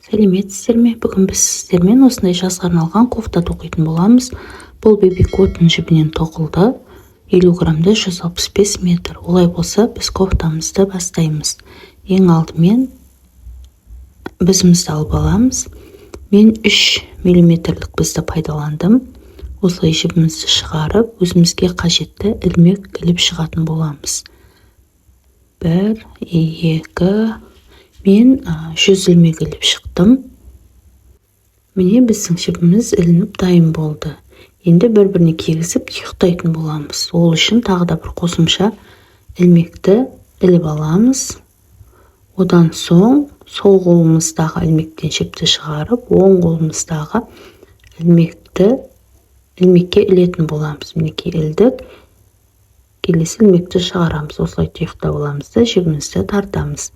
Сәлеметсіздер ме? Бүгін біз сіздермен осындай жазға арналған кофта тоқитын боламыз. Бұл бебе коттон жібінен тоқылды. 50 граммда 165 метр. Олай болса, біз кофтамызды бастаймыз. Ең алдымен бізімізді алып аламыз. Мен 3 миллиметрлік бізді пайдаландым. Осылай жібімізді шығарып, өзімізге қажетті ілмек іліп шығатын боламыз. 1, 2, мен 100 ілмек іліп шықтым. Міне біздің жібіміз ілініп дайын болды. Енді бір-біріне кигізіп тұйықтайтын боламыз. Ол үшін тағы да бір қосымша ілмекті іліп аламыз. Одан соң сол қолымыздағы ілмектен жіпті шығарып, оң қолымыздағы ілмекке ілетін боламыз. Мінекей ілдік. Келесі ілмекті шығарамыз. Осылай тұйықтап аламыз да жібімізді тартамыз.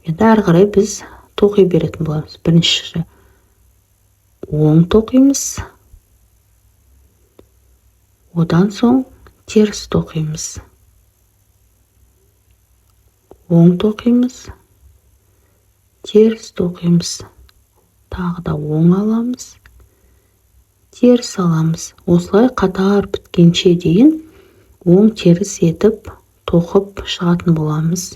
Енді әрі қарай біз тоқи беретін боламыз. Бірінші оң тоқимыз. Одан соң теріс тоқимыз. Оң тоқимыз. Теріс тоқимыз. Тағы да оң аламыз. Теріс аламыз. Осылай қатар біткенше дейін оң теріс етіп тоқып шығатын боламыз.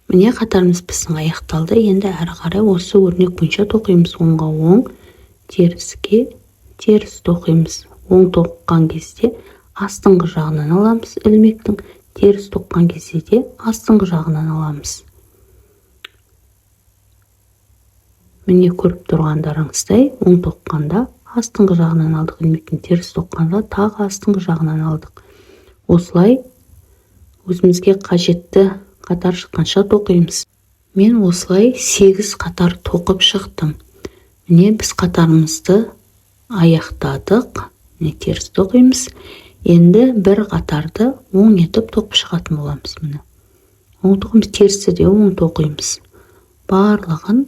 Міне қатарымыз біздің аяқталды. Енді әрі қарай осы өрнек бойынша тоқимыз. Оңға оң, теріске теріс тоқимыз. Оң тоққан кезде астыңғы жағынан аламыз ілмектің, теріс тоққан кезде де астыңғы жағынан аламыз. Міне көріп тұрғандарыңыздай, оң тоққанда астыңғы жағынан алдық ілмектің, теріс тоққанда тағы астыңғы жағынан алдық. Осылай өзімізге қажетті қатар шыққанша тоқимыз. Мен осылай 8 қатар тоқып шықтым. Міне біз қатарымызды аяқтадық. Міне теріс тоқимыз. Енді бір қатарды оң етіп тоқып шығатын боламыз. Міне оң тоқимыз, терісті де оң тоқимыз. Барлығын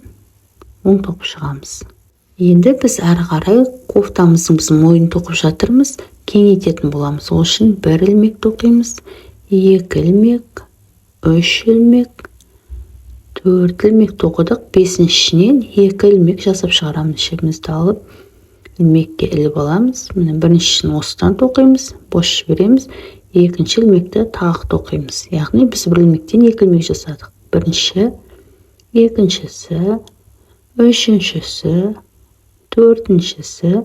оң тоқып шығамыз. Енді біз әрі қарай кофтамыздың мойнын тоқып жатырмыз, кеңейтетін боламыз. Ол үшін 1 ілмек тоқимыз, 2 ілмек, 3 ілмек, 4 ілмек тоқыдық. 5-шінен 2 ілмек жасап шығарамыз. Жібімізді алып, ілмекке іліп аламыз. Міне біріншісін осыдан тоқимыз, бос жібереміз. Екінші ілмекті тағы тоқимыз. Яғни біз 1 ілмектен 2 ілмек жасадық. Бірінші, екіншісі, үшіншісі, төртіншісі,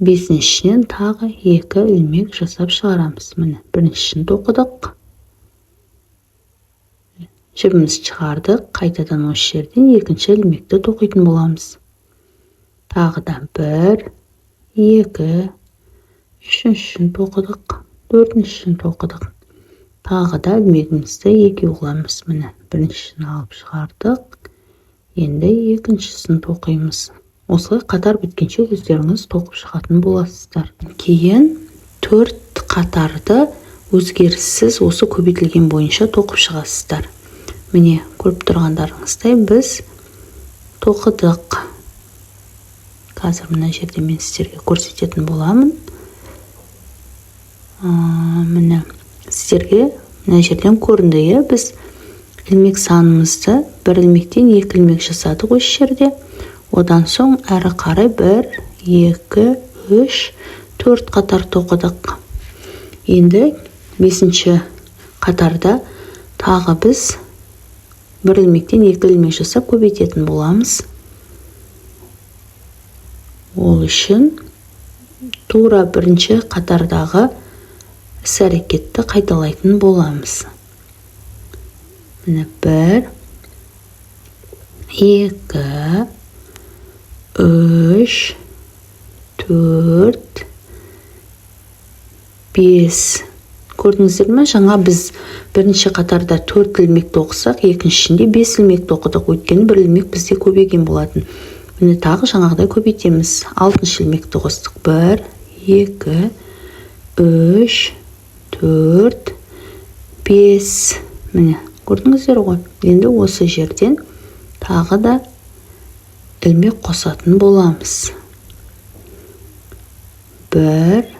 5-шінен тағы 2 ілмек жасап шығарамыз. Міне біріншісін тоқыдық. Жібіміз шығардық. Қайтадан осы жерден екінші ілмекті тоқитын боламыз. Тағы да 1, 2, үшіншісін тоқыдық. Төртіншісін тоқыдық. Тағы да ілмегімізді 2 қыламыз. Міне біріншісін алып шығардық. Енді екіншісін тоқимыз. Осылай қатар біткенше өздеріңіз тоқып шығатын боласыздар. Кейін 4 қатарды өзгеріссіз осы көбейтілген бойынша тоқып шығасыздар. Міне көріп тұрғандарыңыздай біз тоқыдық. Қазір мына жерде мен сіздерге көрсететін боламын. Міне сіздерге мына жерден көрінді. Біз ілмек санымызды 1 ілмектен 2 ілмек жасадық осы жерде. Одан соң әрі қарай 1, 2, 3, 4 қатар тоқыдық. Енді 5-ші қатарда тағы біз 1 ілмектен 2 ілмек жасап көбейтетін боламыз. Ол үшін тура бірінші қатардағы іс-әрекетті қайталайтын боламыз. Міне 1, 2, 3, 4, 5. Көрдіңіздер ме? Жаңа біз бірінші қатарда 4 ілмек тоқысақ, екіншісінде 5 ілмек тоқыдық. Өйткені 1 ілмек бізде көбейген болатын. Міне тағы жаңағыдай көбейтеміз. 6-шы ілмекті қостық. 1, 2, 3, 4, 5. Міне көрдіңіздер ғой. Енді осы жерден тағы да ілмек қосатын боламыз. 1,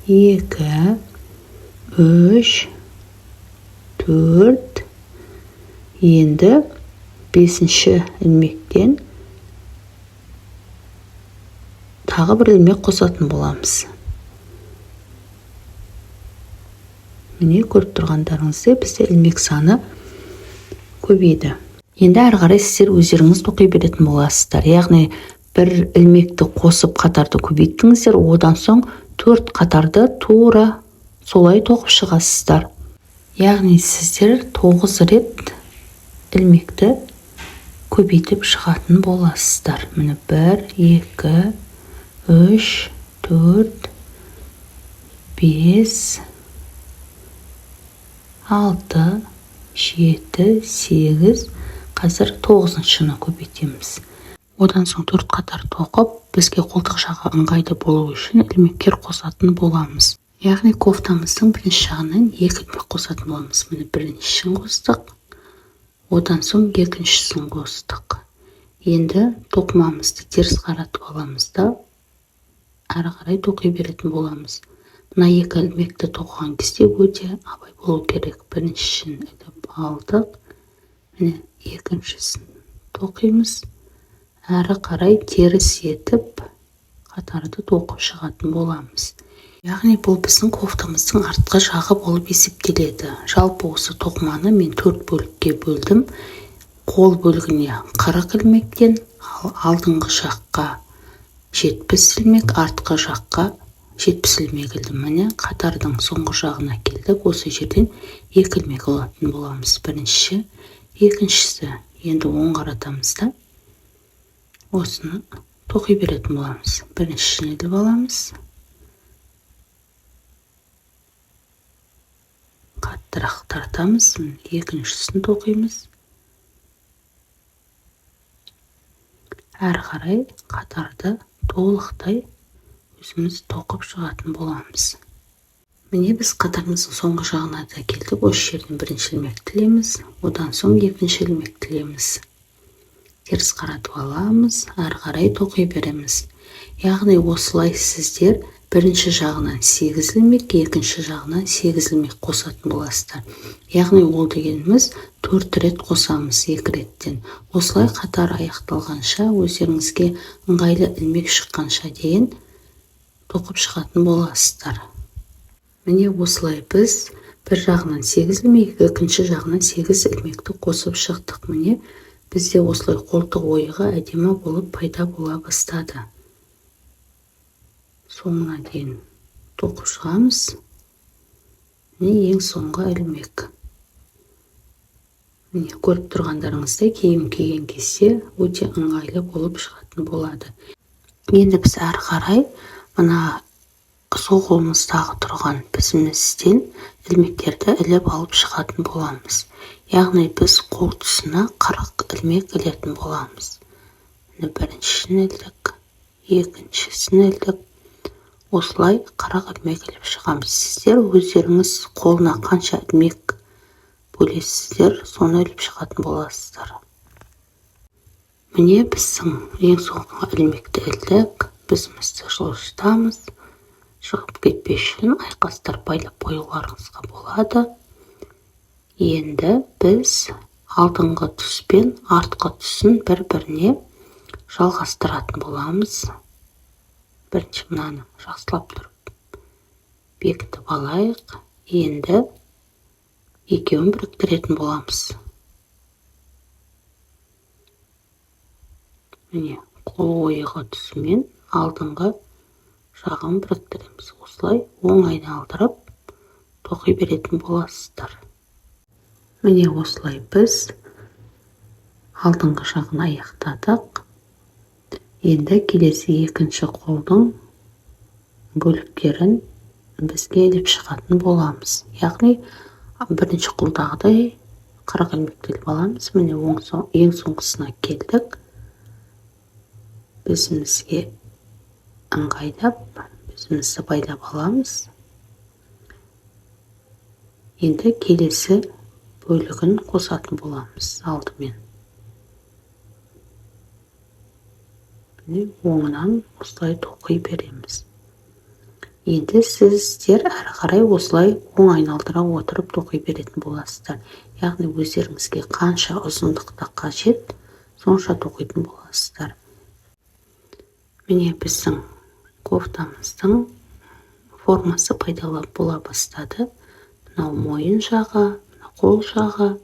2, 3, 4. Енді 5-ші ілмектен тағы бір ілмек қосатын боламыз. Міне көріп тұрғандарыңыздай бізде ілмек саны көбейді. Енді әрі қарай сіздер өздеріңіз тоқи беретін боласыздар. Яғни бір ілмекті қосып қатарды көбейттіңіздер, одан соң 4 қатарды тура солай тоқып шығасыздар. Яғни сіздер 9 рет ілмекті көбейтіп шығатын боласыздар. Міне 1, 2, 3, 4, 5, 6, 7, 8, қазір 9-шыны көбейтеміз. Одан соң 4 қатар тоқып, бізге қолтық жағы ыңғайлы болу үшін ілмектер қосатын боламыз. Яғни кофтамыздың бірінші жағынан 2 ілмек қосатын боламыз. Міне біріншісін қостық, одан соң екіншісін қостық. Енді тоқымамызды теріс қаратып аламыз да, әрі қарай тоқи беретін боламыз. Мына 2 ілмекті тоқыған кезде өте абай болу керек. Біріншісін іліп алдық, міне екіншісін тоқимыз. Әрі қарай теріс етіп қатарды тоқып шығатын боламыз. Яғни бұл біздің кофтамыздың артқы жағы болып есептеледі. Жалпы осы тоқыманы мен 4 бөлікке бөлдім. Қол бөлігіне 40 ілмектен, алдыңғы жаққа 70 ілмек, артқы жаққа 70 ілмек ілдім. Міне қатардың соңғы жағына келдік. Осы жерден 2 ілмек алатын боламыз. Бірінші, екіншісі. Енді оң қаратамыз да осыны тоқи беретін боламыз. Біріншісін іліп аламыз. Қаттырақ тартамыз. Екіншісін тоқимыз. Әрі қарай қатарды толықтай өзіміз тоқып шығатын боламыз. Міне біз қатарымыздың соңғы жағына да келдік. Осы жерден бірінші ілмек тілеміз, одан соң екінші ілмек тілеміз. Теріс қаратып аламыз, әрі қарай тоқи береміз. Яғни осылай сіздер бірінші жағынан 8 ілмек, екінші жағынан 8 ілмек қосатын боласыздар. Яғни ол дегеніміз 4 рет қосамыз 2 реттен. Осылай қатар аяқталғанша, өздеріңізге ыңғайлы ілмек шыққанша дейін тоқып шығатын боласыздар. Міне осылай біз бір жағынан 8 ілмек, екінші жағынан 8 ілмекті қосып шықтық. Міне бізде осылай қолтық ойығы әдемі болып пайда бола бастады. Соңына дейін тоқып шығамыз. Міне ең соңғы ілмек. Міне көріп тұрғандарыңыздай киім киген кезде өте ыңғайлы болып шығатын болады. Енді біз әрі қарай мына сол қолымыздағы тұрған бізімізден ілмектерді іліп алып шығатын боламыз. Яғни біз қол тұсына 40 ілмек ілетін боламыз. Біріншісін ілдік, екіншісін ілдік. Осылай 40 ілмек іліп шығамыз. Сіздер өздеріңіз қолына қанша ілмек бөлесіздер, соны іліп шығатын боласыздар. Міне біздің ең соңғы ілмекті ілдік. Бізімізді жылжытамыз. Шығып кетпес үшін айқастар байлап қоюларыңызға болады. Енді біз алдыңғы тұс пен артқы тұсын бір-біріне жалғастыратын боламыз. Бірінші мынаны жақсылап тұрып бекітіп алайық. Енді екеуін біріктіретін боламыз. Міне қол ойығы тұсымен алдыңғы жағын біріктіреміз. Осылай оң айналдырып тоқи беретін боласыздар. Міне осылай біз алдыңғы жағын аяқтадық. Енді келесі екінші қолдың бөліктерін бізге іліп шығатын боламыз. Яғни бірінші қолдағыдай 40 ілмекті іліп аламыз. Міне ең соңғысына келдік. Бізімізге ыңғайлап, бізімізді байлап аламыз. Енді келесі бөлігін қосатын боламыз алдымен. Оңынан осылай тоқи береміз. Енді сіздер әрі қарай осылай оң айналдыра отырып тоқи беретін боласыздар. яғни өздеріңізге қанша ұзындықта қажет, сонша тоқитын боласыздар. Міне біздің кофтамыздың формасы пайдалы бола бастады. Мынау мойын жағы, мына қол жағы.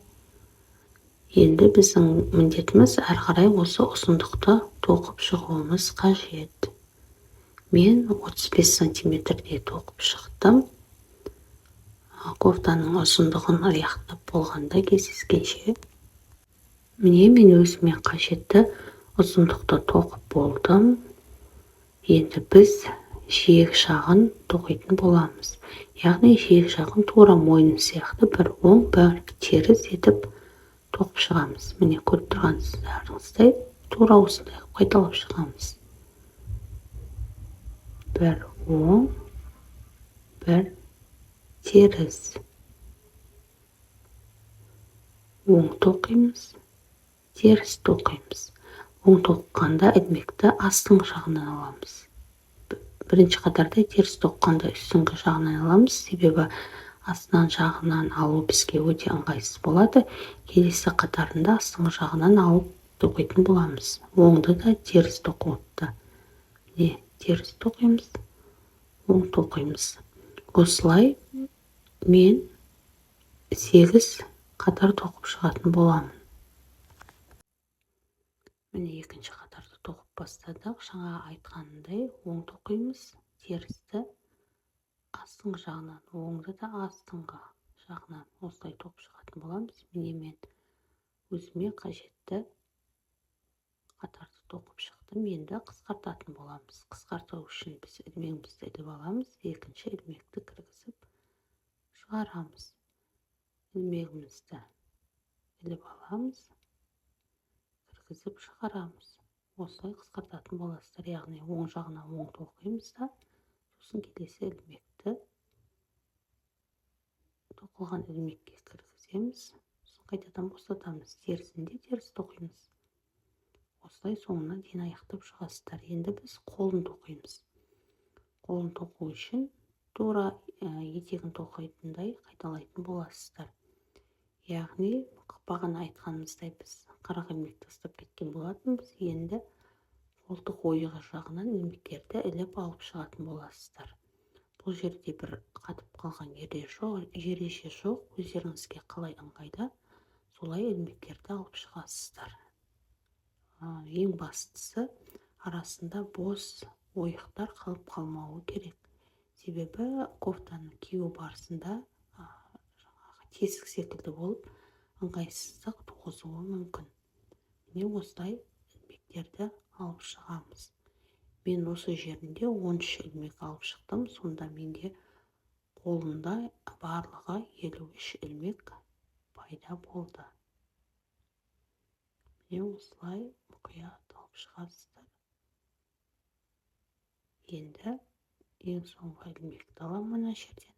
Енді біздің міндетіміз әрі қарай осы ұзындықты тоқып шығуымыз қажет. Мен 35 сантиметрде тоқып шықтым. Кофтаның ұзындығын аяқтап болғанда кездескенше. Міне мен өзіме қажетті ұзындықты тоқып болдым. Енді біз жиек жағын тоқитын боламыз. Яғни жиек жағын тура мойын сияқты бір оң, бір теріс етіп тоқып шығамыз. Міне көріп тұрғандарыңыздай тура осындай қайталап шығамыз. Бір оң, бір теріс. Оң тоқимыз, теріс тоқимыз. Оң тоққанда ілмекті астыңғы жағынан аламыз. Бірінші қатарда теріс тоққанда үстіңгі жағынан аламыз, себебі астынан жағынан алу бізге өте ыңғайсыз болады. Келесі қатарында астыңғы жағынан алып тоқитын боламыз. Оңды да теріс тоқуды. Не, теріс тоқимыз, оң тоқимыз. Осылай мен 8 қатар тоқып шығатын боламын. Міне екінші қатарды тоқып бастадық. Жаңа айтқанымдай оң тоқимыз, терісті астыңғы жағынан, оңды да астыңғы жағынан осылай тоқып шығатын боламыз. Міне мен өзіме қажетті қатарды тоқып шықтым. Енді қысқартатын боламыз. Қысқарту үшін біз ілмегімізді іліп аламыз, екінші ілмекті кіргізіп шығарамыз. Ілмегімізді іліп аламыз, кіргізіп шығарамыз. Осылай қысқартатын боласыздар. Яғни оң жағына оң тоқимыз да, сосын келесі ілмекті тоқылған ілмекке кіргіземіз. Сосын қайтадан босатамыз. Терісінде теріс тоқимыз. Осылай соңына дейін аяқтап шығасыздар. Енді біз қолын тоқимыз. Қолын тоқу үшін тура етегін тоқитындай қайталайтын боласыздар. Яғни бағана айтқанымыздай біз қара ілмекті тастап кеткен болатынбыз. Енді қолтық ойығы жағынан ілмектерді іліп алып шығатын боласыздар. Бұл жерде бір қатып қалған ереже жоқ. Өздеріңізге қалай ыңғайда, солай ілмектерді алып шығасыздар. Ең бастысы арасында бос ойықтар қалып қалмауы керек. Себебі кофтаны кию барысында тесік секілді болып ыңғайсыздық туғызуы мүмкін. Міне осылай ілмектерді алып шығамыз. Мен осы жерінде 13 ілмек алып шықтым. Сонда менде қолында барлығы 53 ілмек пайда болды. Міне осылай мұқият алып шығасыздар. Енді ең соңғы ілмекті аламын мына жерден.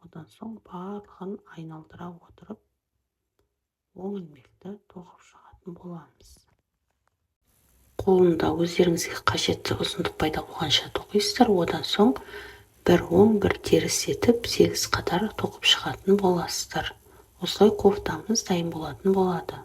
Одан соң барлығын айналдыра отырып, оң ілмекті тоқып шығатын боламыз. Қолында өздеріңізге қажетті ұзындық пайда болғанша тоқисыздар. Одан соң бір оң, бір теріс етіп 8 қатар тоқып шығатын боласыздар. Осылай кофтамыз дайын болатын болады.